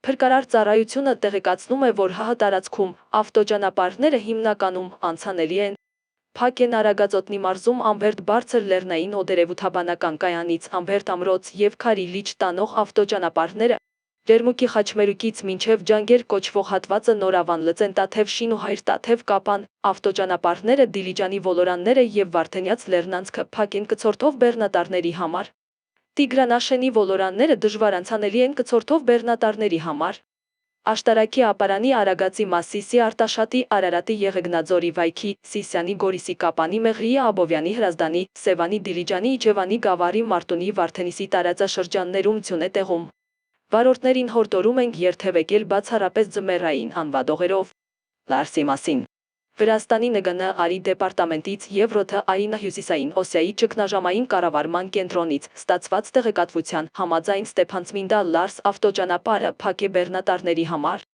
Փրկարար ծառայությունը տեղեկացնում է, որ ՀՀ տարածքում ավտոճանապարհները հիմնականում անցանելի են։ Փակ են Արագածոտնի մարզում Ամբերդ բարձր լեռնային օդերևութաբանական կայանից Ամբերդ ամրոց և Քարի լիճ տանող ավտոճանապարհները, Ջերմուկի Խաչմերուկից մինչև Ջանգեր կոչվող հատվածը Նորավան Լծեն Տաթև Շինուհայր Տաթև Կապան, ավտոճանապարհները Դիլիջանի ոլորանները և Վարդենյաց լեռնանցքը փակ են կցորդով բեռնատարների համար։ Տիգրանաշենի ոլորանները դժվար անցանելի են կցորդով բեռնատարների համար։ Աշտարակի ապարանի Արագածի Մասիսի Արտաշատի Արարատի Եղեգնաձորի Վայքի Սիսյանի Գորիսի Կապանի Մեղրիի Աբովյանի Հրազդանի Սևանի Դիլիջանի Իջևանի Գավառի Մարտունի Վարդենիսի տարածաշրջաններում ձյուն է տեղում։ Վարորդներին հորդորում ենք երթևեկել բացառապես ձմեռային անվադողերով։ Լարսի մասին Վրաստանի ՆԳՆ արի դեպարտամենտից և ՌԹԱ-ի Հյուսիսային Օսիայի ճգնաժամային կառավարման կենտրոնից ստացված տեղեկատվության համաձայն Ստեփանցմինդա Լարս ավտոճանապարհը փակ է բեռնատարների համար։